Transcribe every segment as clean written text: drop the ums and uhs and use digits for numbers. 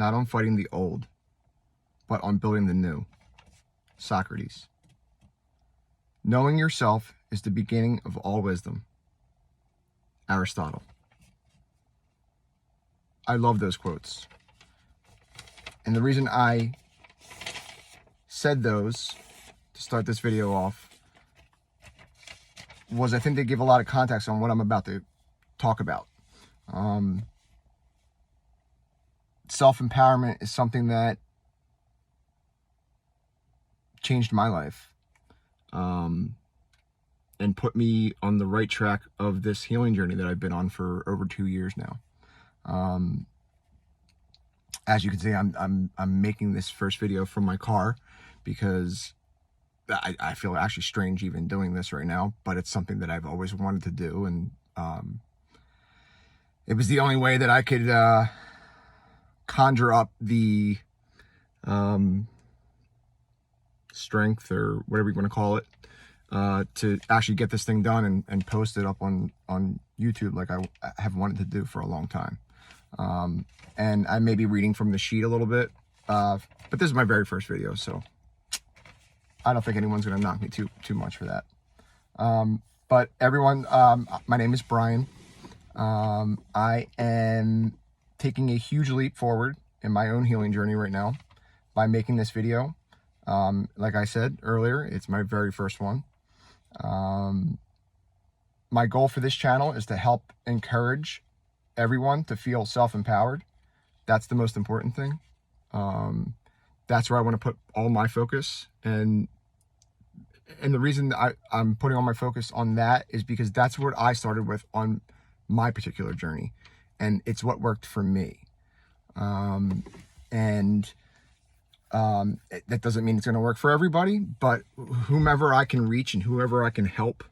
not on fighting the old, but on building the new. Socrates. Knowing yourself is the beginning of all wisdom. Aristotle. I love those quotes. And the reason I said those to start this video off was I think they give a lot of context on what I'm about to talk about. Self-empowerment is something that changed my life and put me on the right track of this healing journey that I've been on for over 2 years now. As you can see, I'm making this first video from my car because I feel actually strange even doing this right now, but it's something that I've always wanted to do, and it was the only way that I could conjure up the strength, or whatever you want to call it, to actually get this thing done and post it up on YouTube like I have wanted to do for a long time. And I may be reading from the sheet a little bit, but this is my very first video, so I don't think anyone's going to knock me too much for that. But everyone, my name is Brian. I am taking a huge leap forward in my own healing journey right now by making this video. Like I said earlier, it's my very first one. My goal for this channel is to help encourage everyone to feel self-empowered. That's the most important thing. That's where I want to put all my focus. And the reason I'm putting all my focus on that is because that's what I started with on my particular journey. And it's what worked for me. That doesn't mean it's going to work for everybody, but whomever I can reach and whoever I can help,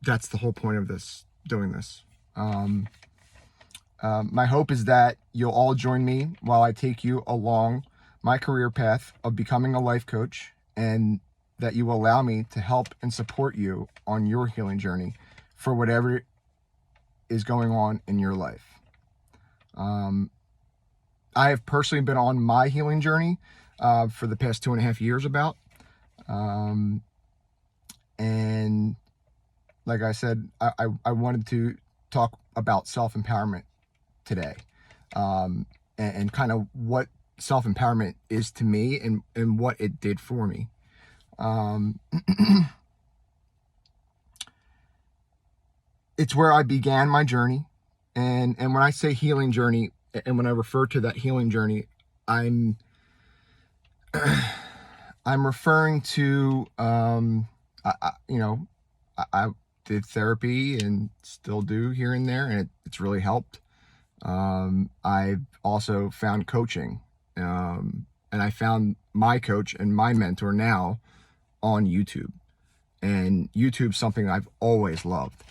that's the whole point of doing this. My hope is that you'll all join me while I take you along my career path of becoming a life coach, and that you will allow me to help and support you on your healing journey for whatever is going on in your life. I have personally been on my healing journey for the past 2.5 years about. And like I said, I wanted to talk about self-empowerment today, and kind of what self-empowerment is to me and what it did for me. It's where I began my journey. And when I say healing journey, and when I refer to that healing journey, I'm referring to, I did therapy and still do here and there, and it's really helped. I've also found coaching, and I found my coach and my mentor now on YouTube. And YouTube's something I've always loved.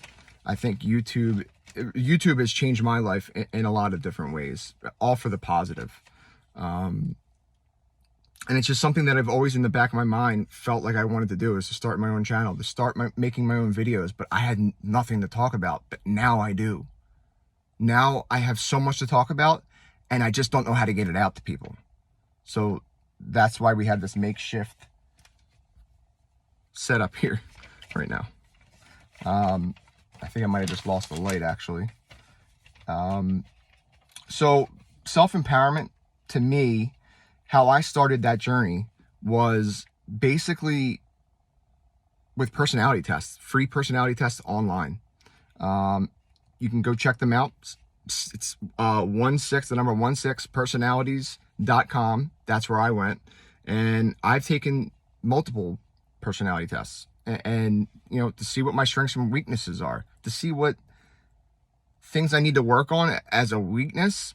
I think YouTube has changed my life in a lot of different ways, all for the positive. And it's just something that I've always in the back of my mind felt like I wanted to do, is to start my own channel, to start making my own videos, but I had nothing to talk about. But now I do. Now I have so much to talk about, and I just don't know how to get it out to people. So that's why we have this makeshift setup here right now. I think I might have just lost the light, actually. So self-empowerment, to me, how I started that journey was basically with personality tests, free personality tests online. You can go check them out. It's 16personalities.com. That's where I went. And I've taken multiple personality tests, and to see what my strengths and weaknesses are, to see what things I need to work on as a weakness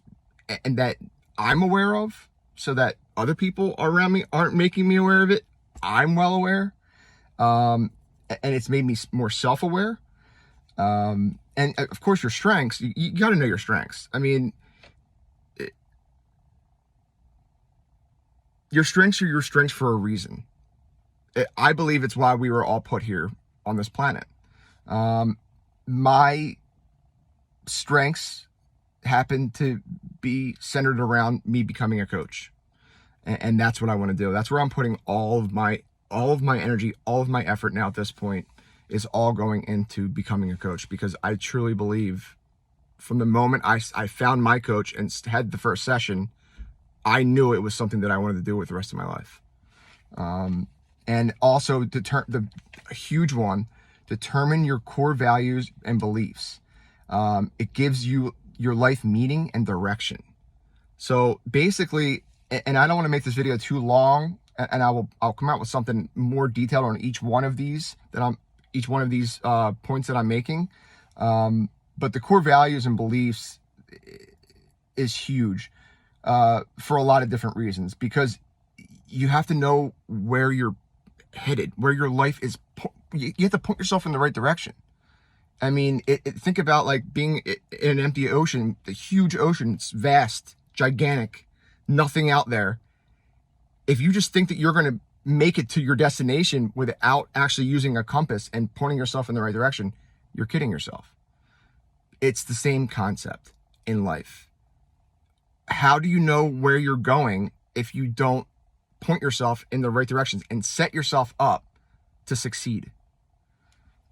and that I'm aware of, so that other people around me aren't making me aware of it. I'm well aware. And it's made me more self-aware. And of course, your strengths, you got to know your strengths. I mean, your strengths are your strengths for a reason. I believe it's why we were all put here on this planet. My strengths happen to be centered around me becoming a coach. And that's what I want to do. That's where I'm putting all of my energy, all of my effort now at this point is all going into becoming a coach, because I truly believe from the moment I found my coach and had the first session, I knew it was something that I wanted to do with the rest of my life. And also the huge one, determine your core values and beliefs. It gives you your life meaning and direction. So basically, and I don't want to make this video too long, and I'll come out with something more detailed on each one of these points that I'm making. But the core values and beliefs is huge for a lot of different reasons, because you have to know where you're headed, where your life is. You have to point yourself in the right direction. I mean, think about like being in an empty ocean, the huge ocean. It's vast, gigantic, nothing out there. If you just think that you're going to make it to your destination without actually using a compass and pointing yourself in the right direction, you're kidding yourself. It's the same concept in life. How do you know where you're going if you don't point yourself in the right directions and set yourself up to succeed?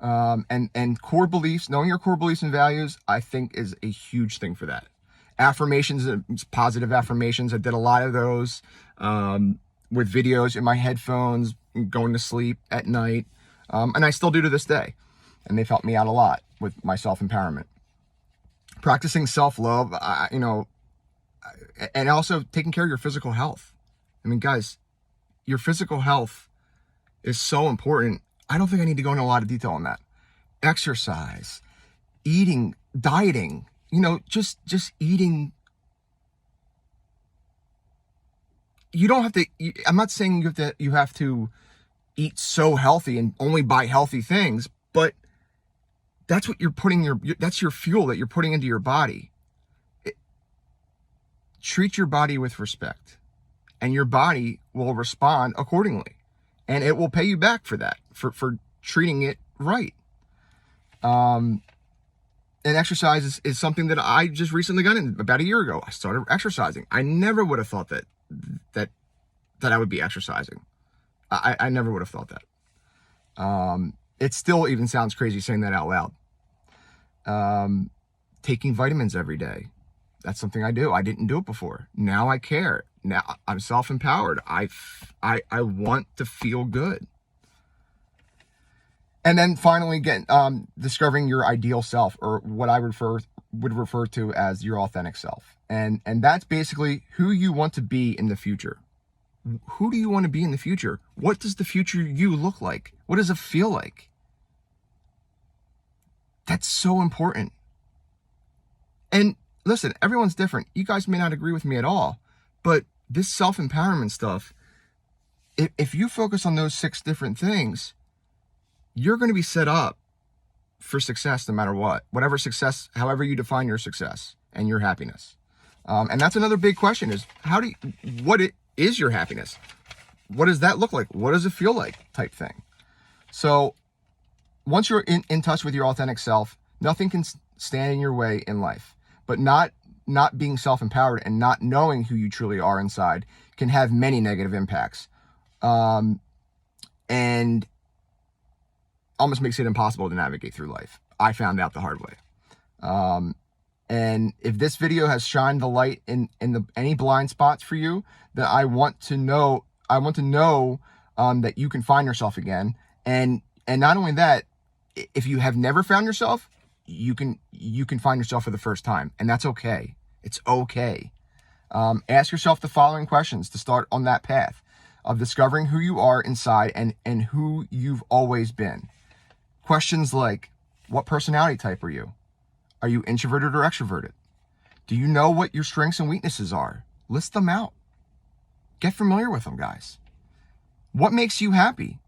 And core beliefs, knowing your core beliefs and values, I think is a huge thing for that. Affirmations, positive affirmations. I did a lot of those with videos in my headphones, going to sleep at night. And I still do to this day. And they've helped me out a lot with my self-empowerment. Practicing self-love, and also taking care of your physical health. I mean, guys, your physical health is so important. I don't think I need to go into a lot of detail on that. Exercise, eating, dieting, just eating. You don't have to, I'm not saying you have to eat so healthy and only buy healthy things, but that's what you're putting that's your fuel that you're putting into your body. Treat your body with respect, and your body will respond accordingly, and it will pay you back for that, for treating it right. And exercise is something that I just recently got in. About a year ago, I started exercising. I never would have thought that I would be exercising. I never would have thought that. It still even sounds crazy saying that out loud. Taking vitamins every day. That's something I do. I didn't do it before. Now I care. Now I'm self-empowered. I want to feel good. And then finally, discovering your ideal self, or what I would refer to as your authentic self. And that's basically who you want to be in the future. Who do you want to be in the future? What does the future you look like? What does it feel like? That's so important. And listen, everyone's different. You guys may not agree with me at all, but this self-empowerment stuff, if you focus on those 6 different things, you're going to be set up for success no matter what. Whatever success, however you define your success and your happiness. And that's another big question is, what is your happiness? What does that look like? What does it feel like? Type thing. So once you're in touch with your authentic self, nothing can stand in your way in life. But not being self-empowered and not knowing who you truly are inside can have many negative impacts. And almost makes it impossible to navigate through life. I found out the hard way. And if this video has shined the light in any blind spots for you, then I want to know that you can find yourself again. And not only that, if you have never found yourself, you can find yourself for the first time, and that's okay. It's okay. Ask yourself the following questions to start on that path of discovering who you are inside and who you've always been. Questions like, what personality type are you? Are you introverted or extroverted? Do you know what your strengths and weaknesses are? List them out. Get familiar with them, guys. What makes you happy?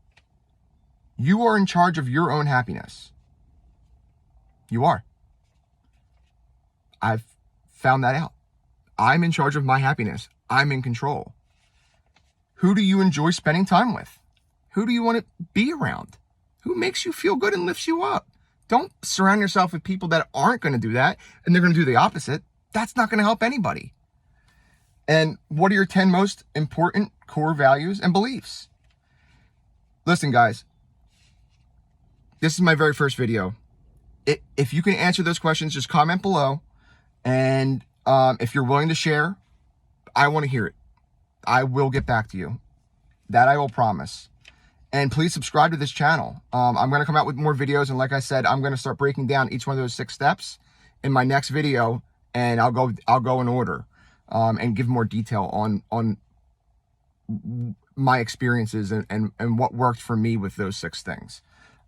You are in charge of your own happiness. You are. I've found that out. I'm in charge of my happiness. I'm in control. Who do you enjoy spending time with? Who do you want to be around? Who makes you feel good and lifts you up? Don't surround yourself with people that aren't going to do that, and they're going to do the opposite. That's not going to help anybody. And what are your 10 most important core values and beliefs? Listen, guys, this is my very first video. If you can answer those questions, just comment below. And if you're willing to share, I want to hear it. I will get back to you. That I will promise. And please subscribe to this channel. I'm going to come out with more videos. And like I said, I'm going to start breaking down each one of those 6 steps in my next video. And I'll go in order and give more detail on my experiences and what worked for me with those 6 things.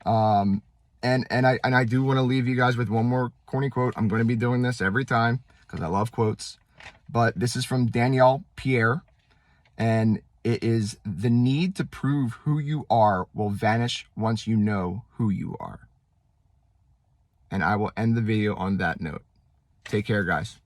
And I do want to leave you guys with one more corny quote. I'm going to be doing this every time because I love quotes. But this is from Danielle Pierre. And it is, the need to prove who you are will vanish once you know who you are. And I will end the video on that note. Take care, guys.